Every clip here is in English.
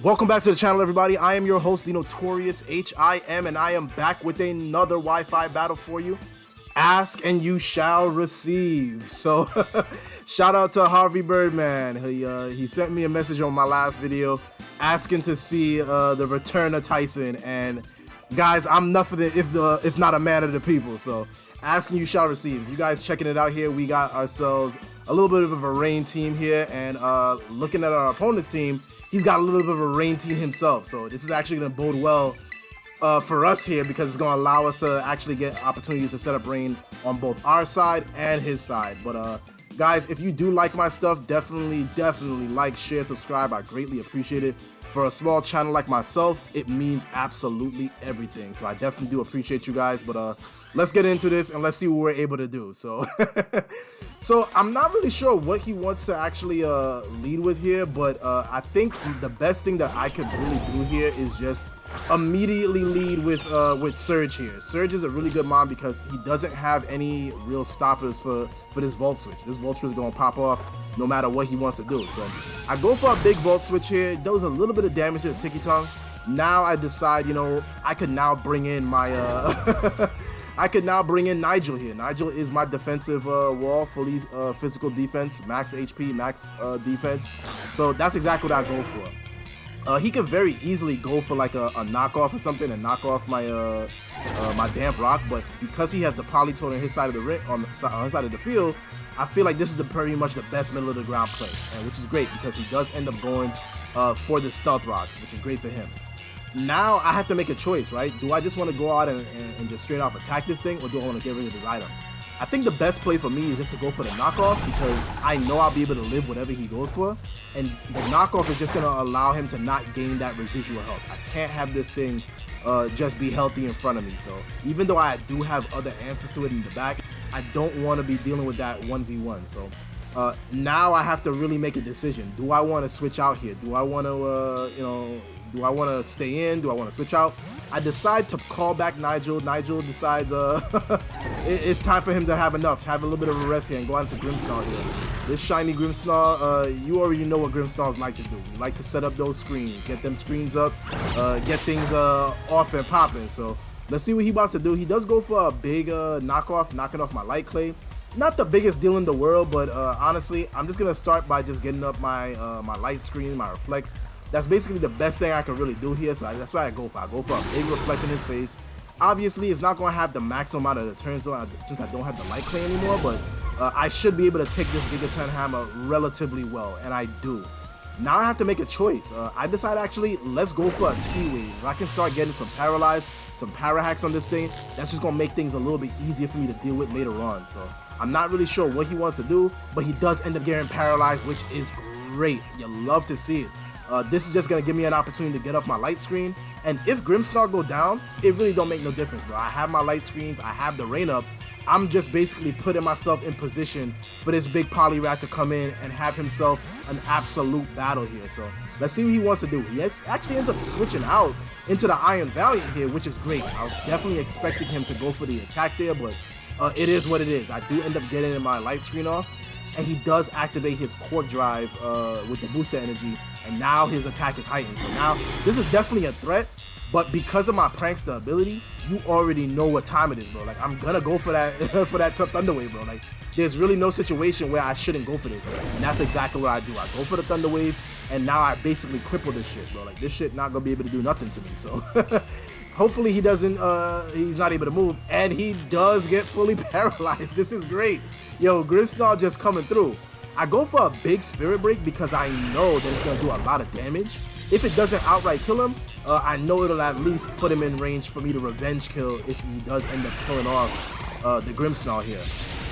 Welcome back to the channel, everybody. I am your host, the notorious H.I.M, and I am back with another Wi-Fi battle for you. Ask and you shall receive. So, shout out to Harvey Birdman. He sent me a message on my last video asking to see the return of Tyson. And guys, I'm nothing if not a man of the people. So, ask and you shall receive. You guys checking it out here, we got ourselves a little bit of a rain team here, and looking at our opponent's team, he's got a little bit of a rain team himself. So this is actually going to bode well for us here, because it's going to allow us to actually get opportunities to set up rain on both our side and his side. But guys, if you do like my stuff, definitely like, share, subscribe. I greatly appreciate it. For a small channel like myself, it means absolutely everything. So I definitely do appreciate you guys. But let's get into this and let's see what we're able to do. So so I'm not really sure what he wants to actually lead with here, but I think the best thing that I could really do here is just immediately lead with Surge here. Surge is a really good mon because he doesn't have any real stoppers for this Volt Switch. This Volt Switch is going to pop off no matter what he wants to do. So I go for a big Volt Switch here. It does a little bit of damage to the Tiki Tongue. Now I decide, you know, I could now bring in my I could now bring in Nigel here. Nigel is my defensive wall, fully physical defense, max HP, max defense. So that's exactly what I go for. He could very easily go for like a knockoff or something and knock off my my Damp Rock, but because he has the Polytoad on his side of the ring, on his side of the field, I feel like this is pretty much the best middle of the ground play, and which is great because he does end up going for the Stealth Rocks, which is great for him. Now I have to make a choice, right? Do I just want to go out and just straight off attack this thing, or do I want to get rid of this item? I think the best play for me is just to go for the knockoff, because I know I'll be able to live whatever he goes for, and the knockoff is just going to allow him to not gain that residual health. I can't have this thing just be healthy in front of me. So even though I do have other answers to it in the back, I don't want to be dealing with that 1v1. So now I have to really make a decision. Do I want to switch out here? Do I want to, do I want to stay in? Do I want to switch out? I decide to call back Nigel. Nigel decides it's time for him to have enough, have a little bit of a rest here and go out into Grimmsnarl here. This shiny Grimmsnarl, you already know what Grimmsnarls like to do. We like to set up those screens, get them screens up, get things off and popping. So let's see what he wants to do. He does go for a big knockoff, knocking off my Light Clay. Not the biggest deal in the world, but honestly, I'm just gonna start by just getting up my my light screen, my reflects. That's basically the best thing I can really do here, so that's what I go for. I go for a big reflect in his face. Obviously, it's not going to have the maximum amount of the turns since I don't have the Light Clay anymore, but I should be able to take this Giga 10 Hammer relatively well, and I do. Now I have to make a choice. I decide actually, let's go for a T-Wave. If I can start getting some Paralyzed, some Para Hacks on this thing, that's just going to make things a little bit easier for me to deal with later on. So I'm not really sure what he wants to do, but he does end up getting Paralyzed, which is great. You love to see it. This is just going to give me an opportunity to get off my light screen, and if Grimmsnarl go down, it really don't make no difference, bro. I have my light screens, I have the rain up. I'm just basically putting myself in position for this big Poliwrath to come in and have himself an absolute battle here. So let's see what he wants to do. He actually ends up switching out into the Iron Valiant here, which is great. I was definitely expecting him to go for the attack there, but it is what it is. I do end up getting my light screen off, and he does activate his Quark Drive with the booster energy, and now his attack is heightened. So now this is definitely a threat, but because of my Prankster ability, you already know what time it is, bro. Like, I'm gonna go for that for that Thunder Wave, bro. Like, there's really no situation where I shouldn't go for this, and that's exactly what I do. I go for the Thunder Wave, and now I basically cripple this shit, bro. Like, this shit not gonna be able to do nothing to me. So hopefully he doesn't he's not able to move, and he does get fully paralyzed. This is great. Yo, Grimmsnarl just coming through. I go for a big Spirit Break because I know that it's gonna do a lot of damage. If it doesn't outright kill him, I know it'll at least put him in range for me to revenge kill if he does end up killing off the Grimmsnarl here.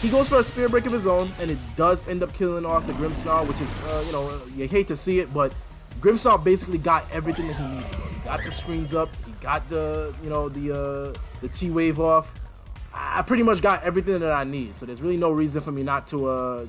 He goes for a Spirit Break of his own, and it does end up killing off the Grimmsnarl, which is, you know, you hate to see it, but Grimmsnarl basically got everything that he needed, bro. He got the screens up, he got the, you know, the T-Wave off. I pretty much got everything that I need, so there's really no reason for me not to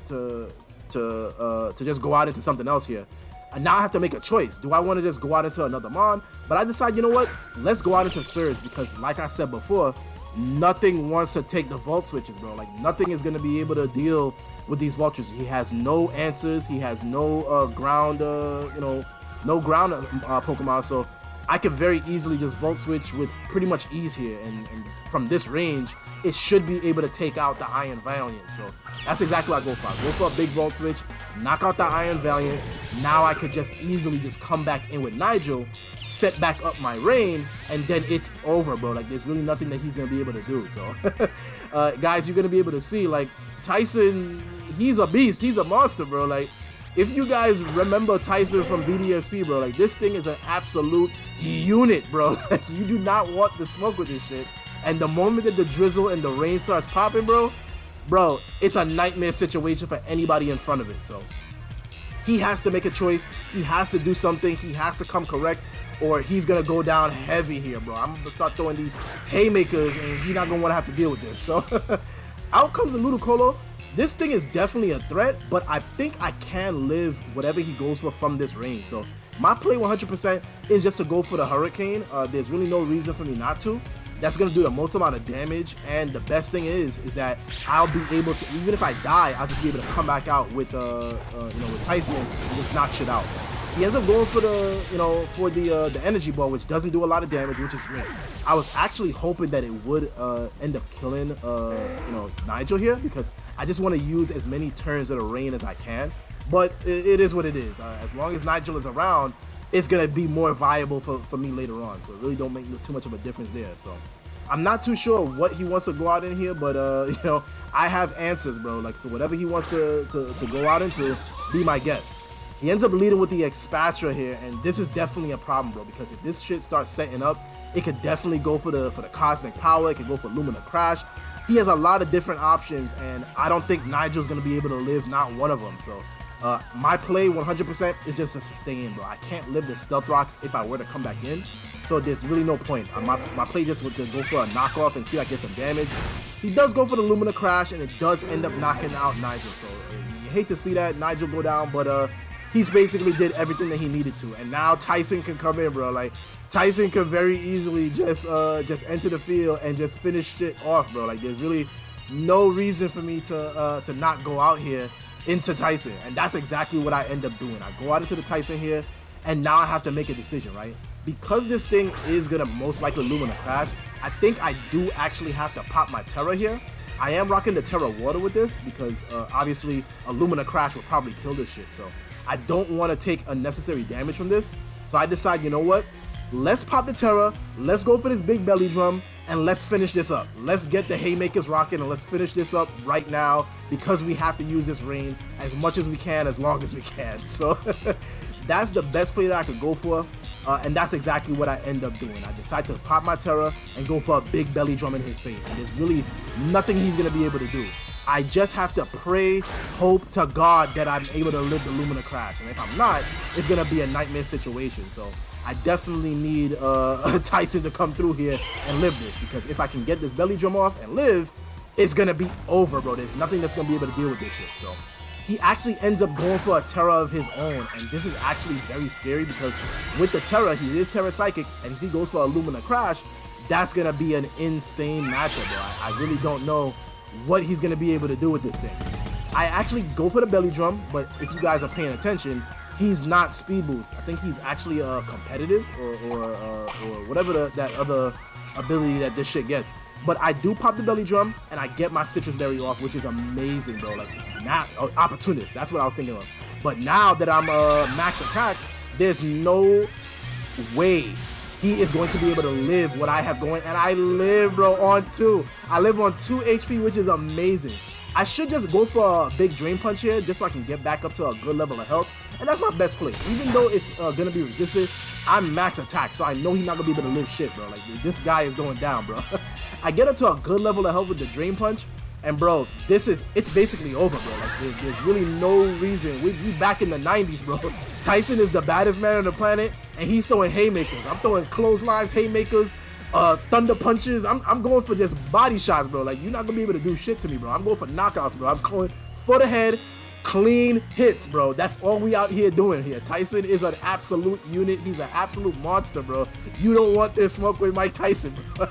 just go out into something else here. And now I have to make a choice. Do I want to just go out into another Mon? But I decide, you know what? Let's go out into Surge, because like I said before, nothing wants to take the Volt Switches, bro. Like, nothing is going to be able to deal with these Volt Switches. He has no answers. He has no ground, you know, no ground Pokemon, so I could very easily just Volt Switch with pretty much ease here, and from this range, it should be able to take out the Iron Valiant. So that's exactly what I go for. I go for a big Volt Switch, knock out the Iron Valiant. Now I could just easily just come back in with Nigel, set back up my rain, and then it's over, bro. Like, there's really nothing that he's gonna be able to do. So guys, you're gonna be able to see, like, Tyson, he's a beast, he's a monster, bro. Like, if you guys remember Tyson from BDSP, bro, like, this thing is an absolute unit, bro. Like, you do not want to smoke with this shit. And the moment that the drizzle and the rain starts popping, bro, it's a nightmare situation for anybody in front of it. So he has to make a choice. He has to do something. He has to come correct, or he's gonna go down heavy here, bro. I'm gonna start throwing these haymakers, and he's not gonna want to have to deal with this. So out comes the Ludicolo. This thing is definitely a threat, but I think I can live whatever he goes for from this range. So my play 100% is just to go for the Hurricane. There's really no reason for me not to. That's gonna do the most amount of damage, and the best thing is that I'll be able to, even if I die, I'll just be able to come back out with with Tyson and just knock shit out. He ends up going for the energy ball, which doesn't do a lot of damage, which is great. I was actually hoping that it would end up killing Nigel here, because I just want to use as many turns of the rain as I can. But it is what it is. As long as Nigel is around, it's gonna be more viable for me later on. So it really don't make too much of a difference there. So I'm not too sure what he wants to go out in here, but I have answers, bro. Like, so whatever he wants to go out into, be my guest. He ends up leading with the Expatra here, and this is definitely a problem, bro, because if this shit starts setting up, it could definitely go for the Cosmic Power. It could go for Lumina Crash. He has a lot of different options, and I don't think Nigel's gonna be able to live not one of them. So my play 100% is just a sustain, bro. I can't live the Stealth Rocks if I were to come back in, so there's really no point. My play just would go for a knockoff and see if I get some damage. He does go for the Lumina Crash, and it does end up knocking out Nigel. So you hate to see that Nigel go down, but he's basically did everything that he needed to, and now Tyson can come in, bro. Like, Tyson can very easily just enter the field and just finish shit off, bro. Like, there's really no reason for me to not go out here into Tyson, and that's exactly what I end up doing. I go out into the Tyson here, and now I have to make a decision, right? Because this thing is gonna most likely Lumina Crash, I think I do actually have to pop my Terra here. I am rocking the Terra Water with this, because obviously a Lumina Crash will probably kill this shit, so I don't want to take unnecessary damage from this. So I decide, you know what? Let's pop the Terra, let's go for this big belly drum, and let's finish this up. Let's get the haymakers rocking, and let's finish this up right now, because we have to use this rain as much as we can, as long as we can. So that's the best play that I could go for, and that's exactly what I end up doing. I decide to pop my Terra and go for a big belly drum in his face, and there's really nothing he's gonna be able to do. I just have to pray, hope to God that I'm able to live the Lumina Crash, and if I'm not, it's gonna be a nightmare situation. So I definitely need Tyson to come through here and live this, because if I can get this belly drum off and live, it's gonna be over, bro. There's nothing that's gonna be able to deal with this shit. So he actually ends up going for a Terra of his own, and this is actually very scary, because with the Terra, he is Terra Psychic, and if he goes for a Lumina Crash, that's gonna be an insane matchup, bro. I really don't know what he's gonna be able to do with this thing. I actually go for the belly drum, but if you guys are paying attention, he's not speed boost. I think he's actually competitive or whatever that other ability that this shit gets. But I do pop the belly drum, and I get my Citrus Berry off, which is amazing, bro. Like, now, opportunist, that's what I was thinking of. But now that I'm max attack, there's no way he is going to be able to live what I have going, and I live, bro, on 2. I live on 2 HP, which is amazing. I should just go for a big Drain Punch here, just so I can get back up to a good level of health, and that's my best play. Even though it's gonna be resisted, I'm max attack, so I know he's not gonna be able to live shit, bro. Like, this guy is going down, bro. I get up to a good level of health with the Drain Punch, and bro, it's basically over, bro. Like, there's really no reason. We back in the 90s, bro. Tyson is the baddest man on the planet, and he's throwing haymakers. I'm throwing clotheslines, haymakers, thunder punches. I'm going for just body shots, bro. Like, you're not gonna be able to do shit to me, bro. I'm going for knockouts, bro. I'm going for the head, clean hits, bro. That's all we out here doing here. Tyson is an absolute unit. He's an absolute monster, bro. You don't want this smoke with Mike Tyson, bro.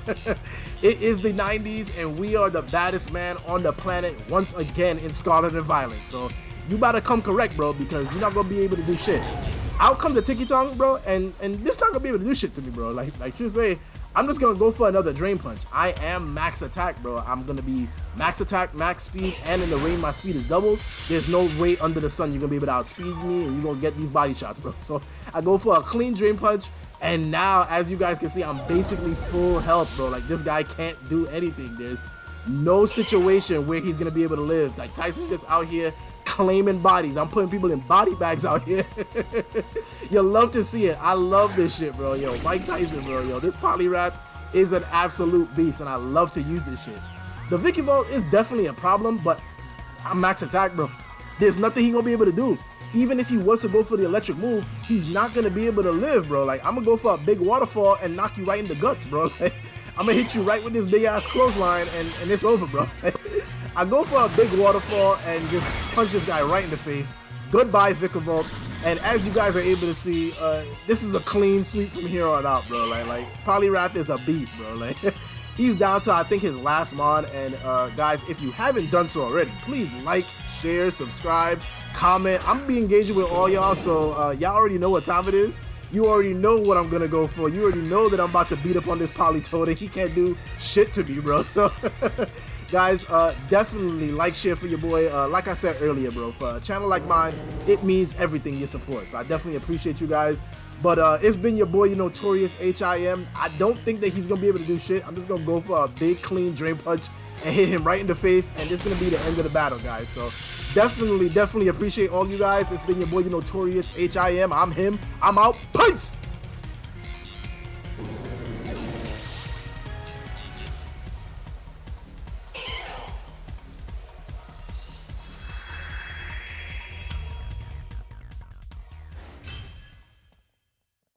It is the 90s, and we are the baddest man on the planet once again in Scarlet and Violet. So you better come correct, bro, because you're not gonna be able to do shit. out comes the Tiki Tongue, bro, and this not gonna be able to do shit to me, bro. Like you say, I'm just gonna go for another Drain Punch. I am max attack, bro. I'm gonna be max attack, max speed, and in the rain, my speed is doubled. There's no way under the sun you're gonna be able to outspeed me, and you're gonna get these body shots, bro. So I go for a clean Drain Punch, and now, as you guys can see, I'm basically full health, bro. Like, this guy can't do anything. There's no situation where he's gonna be able to live. Like, Tyson's just out here claiming bodies. I'm putting people in body bags out here. You love to see it. I love this shit, bro. Yo, Mike Tyson, bro. Yo, this Poliwrath is an absolute beast, and I love to use this shit. The Vikavolt is definitely a problem, but I'm max attack, bro. There's nothing he gonna be able to do. Even if he was to go for the electric move, he's not gonna be able to live, bro. Like, I'm gonna go for a big waterfall and knock you right in the guts, bro. Like, I'm gonna hit you right with this big ass clothesline, and it's over, bro. I go for a big waterfall and just punch this guy right in the face. Goodbye, Vikavolt. And as you guys are able to see, this is a clean sweep from here on out, bro. Like Poliwrath is a beast, bro. Like, he's down to, I think, his last mon. And guys, if you haven't done so already, please like, share, subscribe, comment. I'm gonna be engaging with all y'all, so y'all already know what time it is. You already know what I'm gonna go for. You already know that I'm about to beat up on this Politoad. He can't do shit to me, bro. So guys, definitely like, share for your boy. Like I said earlier, bro, for a channel like mine, it means everything, your support. So I definitely appreciate you guys. But it's been your boy, Notorious H.I.M. I don't think that he's gonna be able to do shit. I'm just gonna go for a big clean Drain Punch and hit him right in the face, and this is gonna be the end of the battle, guys. So definitely appreciate all you guys. It's been your boy, Notorious H.I.M. I'm him. I'm out. Peace.